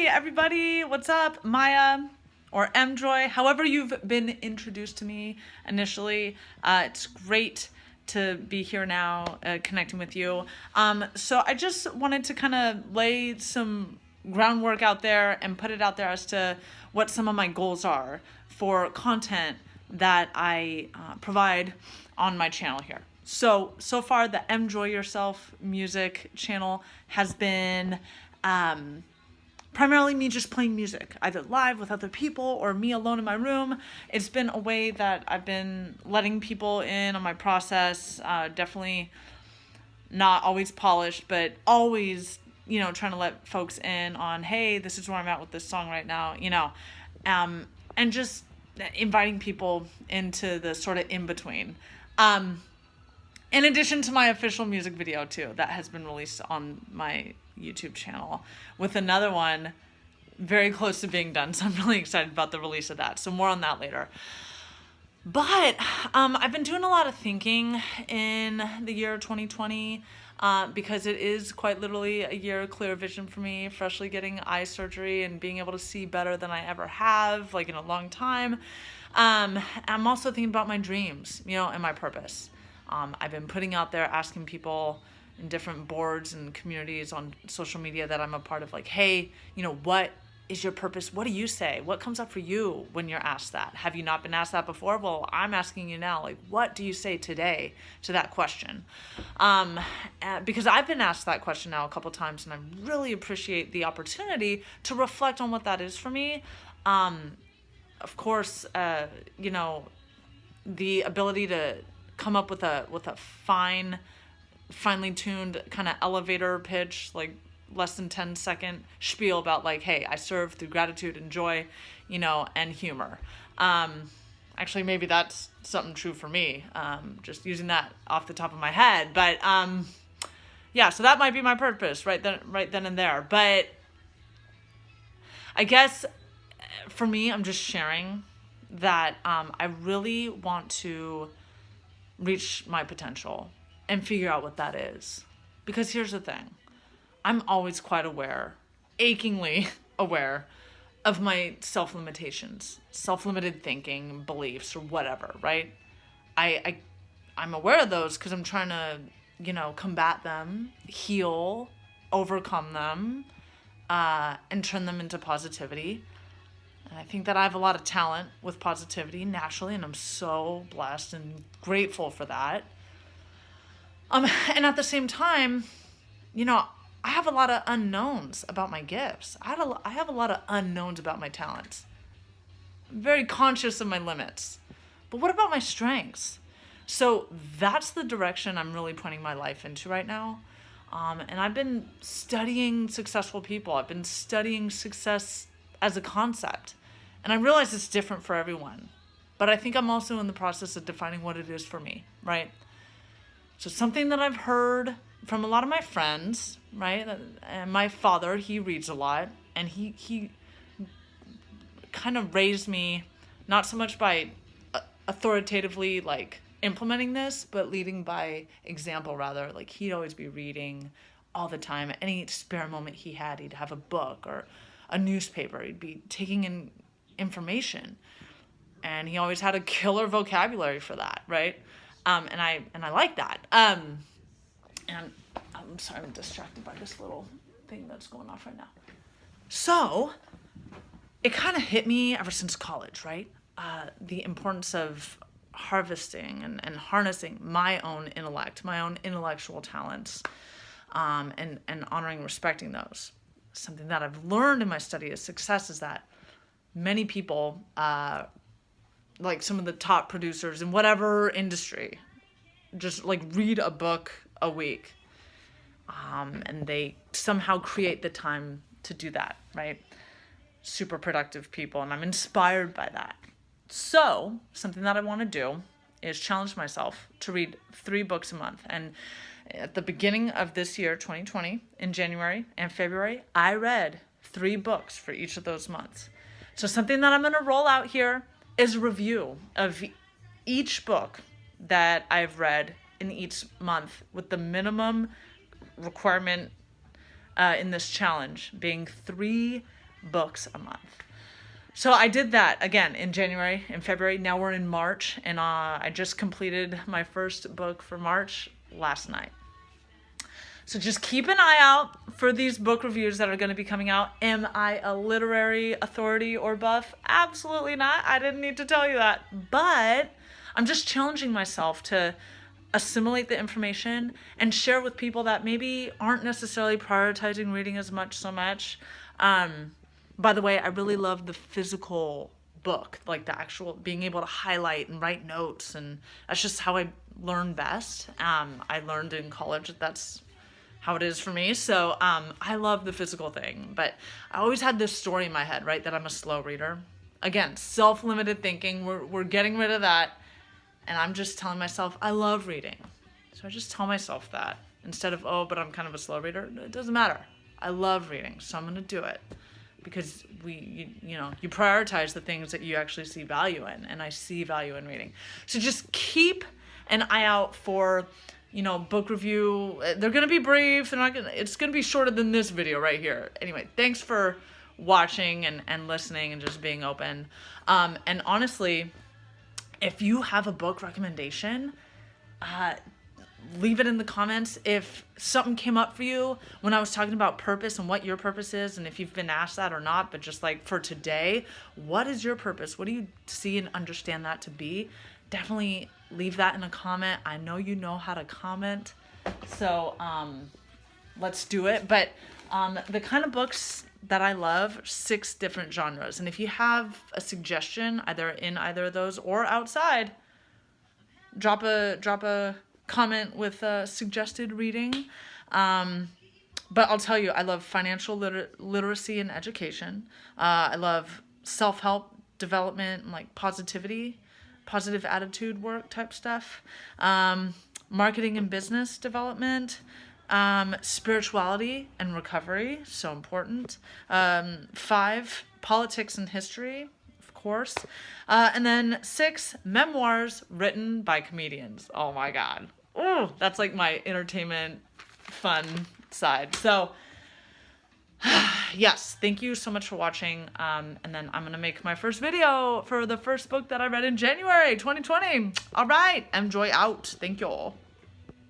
everybody. What's up? Maya or Mjoy, however you've been introduced to me initially. It's great to be here now, connecting with you. So I just wanted to kind of lay some groundwork out there and put it out there as to what some of my goals are for content that I provide on my channel here. So far the Mjoyourself music channel has been primarily me just playing music, either live with other people or me alone in my room. It's been a way that I've been letting people in on my process, definitely not always polished, but always, trying to let folks in on, hey, this is where I'm at with this song right now, and just inviting people into the sort of in-between. In addition to my official music video too, that has been released on my YouTube channel, with another one very close to being done. So I'm really excited about the release of that. So more on that later. But I've been doing a lot of thinking in the year 2020 because it is quite literally a year of clear vision for me, freshly getting eye surgery and being able to see better than I ever have, like in a long time. I'm also thinking about my dreams, and my purpose. I've been putting out there, asking people in different boards and communities on social media that I'm a part of, like, hey, what is your purpose? What do you say? What comes up for you when you're asked that? Have you not been asked that before? Well, I'm asking you now, like, what do you say today to that question? Because I've been asked that question now a couple times, and I really appreciate the opportunity to reflect on what that is for me. Of course, the ability to come up with a finely tuned kind of elevator pitch, like less than 10-second spiel about, like, hey, I serve through gratitude and joy, and humor. Actually, maybe that's something true for me, just using that off the top of my head. But yeah, so that might be my purpose right then and there. But I guess for me, I'm just sharing that I really want to reach my potential and figure out what that is. Because here's the thing. I'm always quite aware, achingly aware of my self-limitations, self-limited thinking, beliefs, or whatever, right? I'm aware of those because I'm trying to, combat them, heal, overcome them, and turn them into positivity. And I think that I have a lot of talent with positivity naturally, and I'm so blessed and grateful for that. And at the same time, I have a lot of unknowns about my gifts. I have a lot of unknowns about my talents. I'm very conscious of my limits. But what about my strengths? So that's the direction I'm really pointing my life into right now. And I've been studying successful people. I've been studying success as a concept. And I realize it's different for everyone. But I think I'm also in the process of defining what it is for me, right? So something that I've heard from a lot of my friends, right? And my father, he reads a lot. And he kind of raised me, not so much by authoritatively, like, implementing this, but leading by example, rather. Like, he'd always be reading all the time. Any spare moment he had, he'd have a book or a newspaper. He'd be taking in information, and he always had a killer vocabulary for that, right? And I like that. And I'm sorry, I'm distracted by this little thing that's going off right now. So it kind of hit me ever since college, right? The importance of harvesting and harnessing my own intellect, my own intellectual talents, and honoring, respecting those. Something that I've learned in my study of success is that many people, like some of the top producers in whatever industry, just like read a book a week, and they somehow create the time to do that, right? Super productive people, and I'm inspired by that. So something that I want to do is challenge myself to read 3 books a month. And at the beginning of this year, 2020, in January and February, I read 3 books for each of those months. So something that I'm going to roll out here is a review of each book that I've read in each month, with the minimum requirement in this challenge being 3 books a month. So I did that again in January, in February. Now we're in March, and I just completed my first book for March last night. So just keep an eye out for these book reviews that are going to be coming out. Am I a literary authority or buff? Absolutely not. I didn't need to tell you that. But I'm just challenging myself to assimilate the information and share with people that maybe aren't necessarily prioritizing reading as much so much. By the way, I really love the physical book, like the actual being able to highlight and write notes, and that's just how I learn best. I learned in college that's how it is for me. So I love the physical thing, but I always had this story in my head, right, that I'm a slow reader. Again, self-limited thinking, we're getting rid of that, and I'm just telling myself I love reading. So I just tell myself that instead of, oh, but I'm kind of a slow reader. It doesn't matter. I love reading, so I'm going to do it. Because you prioritize the things that you actually see value in, and I see value in reading. So just keep an eye out for, book review. They're gonna be brief. It's gonna be shorter than this video right here. Anyway, thanks for watching and listening and just being open. And honestly, if you have a book recommendation, leave it in the comments. If something came up for you when I was talking about purpose and what your purpose is, and if you've been asked that or not, but just like for today, what is your purpose? What do you see and understand that to be? Definitely leave that in a comment. I know you know how to comment, so let's do it. But the kind of books that I love, 6 different genres, and if you have a suggestion either in either of those or outside, drop a comment with suggested reading. But I'll tell you, I love financial literacy and education. I love self-help development and like positive attitude work type stuff. Marketing and business development. Spirituality and recovery, so important. 5, politics and history, of course. And then 6, memoirs written by comedians. Oh my God. Oh, that's like my entertainment fun side. So yes, thank you so much for watching. And then I'm going to make my first video for the first book that I read in January 2020. All right, Mjoy out. Thank you all.